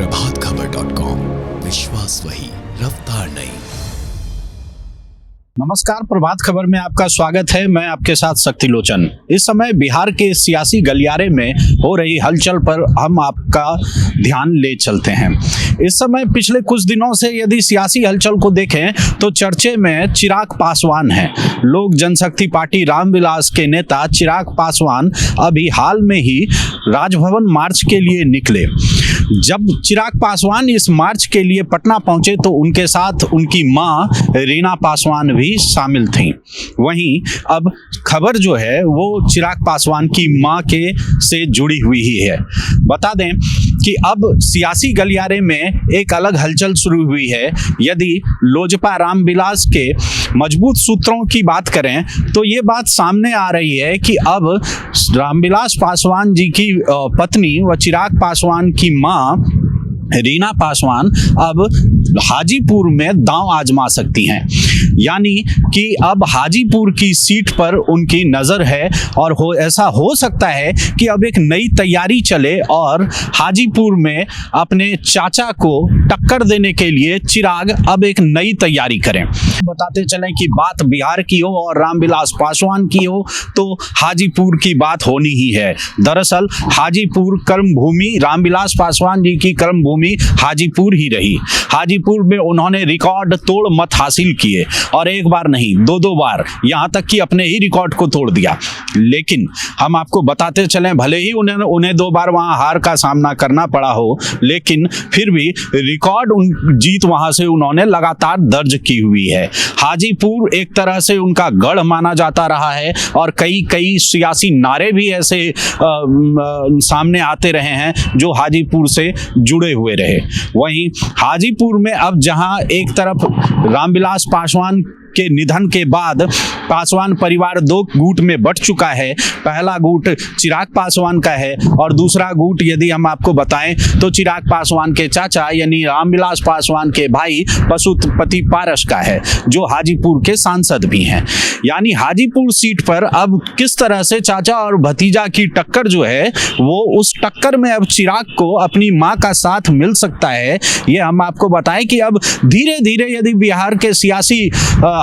प्रभातखबर.com, विश्वास वही, रफ्तार नहीं। नमस्कार, प्रभात खबर में आपका स्वागत है। मैं आपके साथ शक्ति लोचन। इस समय बिहार के सियासी गलियारे में हो रही हलचल पर हम आपका ध्यान ले चलते हैं। इस समय पिछले कुछ दिनों से यदि सियासी हलचल को देखें तो चर्चे में चिराग पासवान हैं। लोक जनशक्ति पार्टी रामविलास के नेता चिराग पासवान अभी हाल में ही राजभवन मार्च के लिए निकले। जब चिराग पासवान इस मार्च के लिए पटना पहुंचे तो उनके साथ उनकी मां रीना पासवान भी शामिल थीं। वहीं अब खबर जो है वो चिराग पासवान की मां के से जुड़ी हुई ही है। बता दें कि अब सियासी गलियारे में एक अलग हलचल शुरू हुई है। यदि लोजपा रामविलास के मजबूत सूत्रों की बात करें तो ये बात सामने आ रही है कि अब रामविलास पासवान जी की पत्नी व चिराग पासवान की मां रीना पासवान अब हाजीपुर में दांव आजमा सकती हैं। यानी कि अब हाजीपुर की सीट पर उनकी नज़र है और ऐसा हो सकता है कि अब एक नई तैयारी चले और हाजीपुर में अपने चाचा को टक्कर देने के लिए चिराग अब एक नई तैयारी करें। बताते चलें कि बात बिहार की हो और रामविलास पासवान की हो तो हाजीपुर की बात होनी ही है। दरअसल हाजीपुर कर्मभूमि, रामविलास पासवान जी की कर्मभूमि हाजीपुर ही रही। हाजीपुर में उन्होंने रिकॉर्ड तोड़ मत हासिल किए और एक बार नहीं दो बार, यहां तक कि अपने ही रिकॉर्ड को तोड़ दिया। लेकिन हम आपको बताते चलें, भले ही उन्हें 2 बार वहां हार का सामना करना पड़ा हो, लेकिन फिर भी रिकॉर्ड जीत वहां से उन्होंने लगातार दर्ज की हुई है। हाजीपुर एक तरह से उनका गढ़ माना जाता रहा है और कई सियासी नारे भी ऐसे सामने आते रहे हैं जो हाजीपुर से जुड़े हुए रहे। वहीं हाजीपुर में अब जहां एक तरफ रामविलास पासवान के निधन के बाद पासवान परिवार 2 गुट में बंट चुका है। पहला गुट चिराग पासवान का है और दूसरा गुट यदि हम आपको बताएं तो चिराग पासवान के चाचा यानी रामविलास पासवान के भाई पशुपति पारस का है, जो हाजीपुर के सांसद भी हैं। यानी हाजीपुर सीट पर अब किस तरह से चाचा और भतीजा की टक्कर जो है वो उस टक्कर में अब चिराग को अपनी मां का साथ मिल सकता है। ये हम आपको बताएं कि अब धीरे धीरे यदि बिहार के सियासी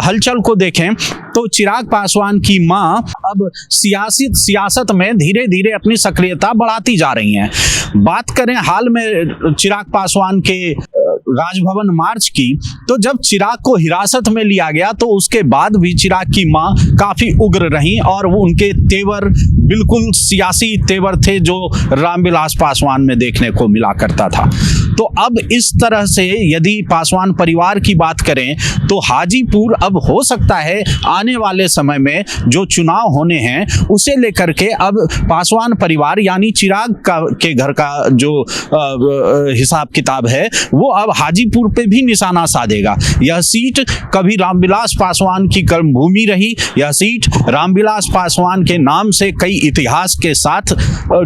हलचल को देखें तो चिराग पासवान की मां अब सियासत में धीरे धीरे अपनी सक्रियता बढ़ाती जा रही हैं। बात करें हाल में चिराग पासवान के राजभवन मार्च की, तो जब चिराग को हिरासत में लिया गया तो उसके बाद भी चिराग की मां काफी उग्र रहीं और वो उनके तेवर बिल्कुल सियासी तेवर थे जो रामविलास पासवान में देखने को मिला करता था। तो अब इस तरह से यदि पासवान परिवार की बात करें तो हाजीपुर अब हो सकता है आने वाले समय में जो चुनाव होने हैं उसे लेकर के अब पासवान परिवार यानी चिराग के घर का जो हिसाब किताब है वो अब हाजीपुर पे भी निशाना साधेगा। यह सीट कभी रामविलास पासवान की कर्मभूमि रही, यह सीट रामविलास पासवान के नाम से कई इतिहास के साथ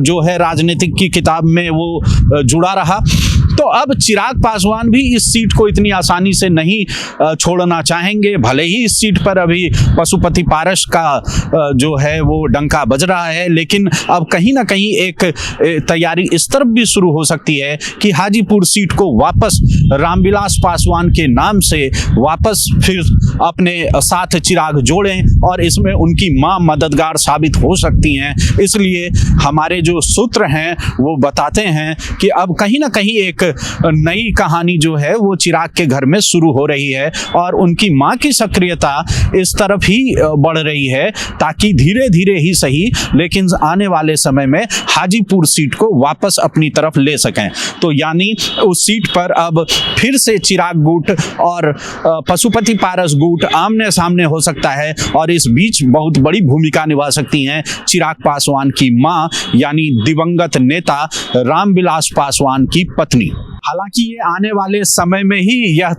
जो है राजनीतिक की किताब में वो जुड़ा रहा। तो अब चिराग पासवान भी इस सीट को इतनी आसानी से नहीं छोड़ना चाहेंगे। भले ही इस सीट पर अभी पशुपति पारस का जो है वो डंका बज रहा है, लेकिन अब कहीं ना कहीं एक तैयारी इस तरफ भी शुरू हो सकती है कि हाजीपुर सीट को वापस रामविलास पासवान के नाम से वापस फिर अपने साथ चिराग जोड़ें और इसमें उनकी मां मददगार साबित हो सकती हैं। इसलिए हमारे जो सूत्र हैं वो बताते हैं कि अब कहीं ना कहीं एक नई कहानी जो है वो चिराग के घर में शुरू हो रही है और उनकी मां की सक्रियता इस तरफ ही बढ़ रही है ताकि धीरे धीरे ही सही लेकिन आने वाले समय में हाजीपुर सीट को वापस अपनी तरफ ले सकें। तो यानी उस सीट पर अब फिर से चिराग गुट और पशुपति पारस गुट आमने सामने हो सकता है और इस बीच बहुत बड़ी भूमिका निभा सकती हैं चिराग पासवान की मां यानी दिवंगत नेता रामविलास पासवान की पत्नी। हालांकि ये आने वाले समय में ही यह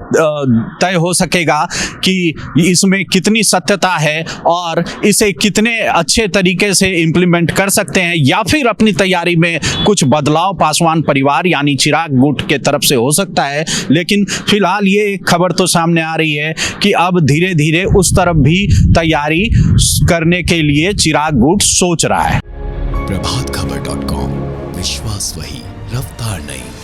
तय हो सकेगा कि इसमें कितनी सत्यता है और इसे कितने अच्छे तरीके से इम्प्लीमेंट कर सकते हैं या फिर अपनी तैयारी में कुछ बदलाव पासवान परिवार यानी चिराग गुट के तरफ से हो सकता है। लेकिन फिलहाल ये एक खबर तो सामने आ रही है कि अब धीरे धीरे उस तरफ भी तैयारी करने के लिए चिराग गुट सोच रहा है। प्रभातखबर.com, विश्वास वही, रफ्तार नहीं।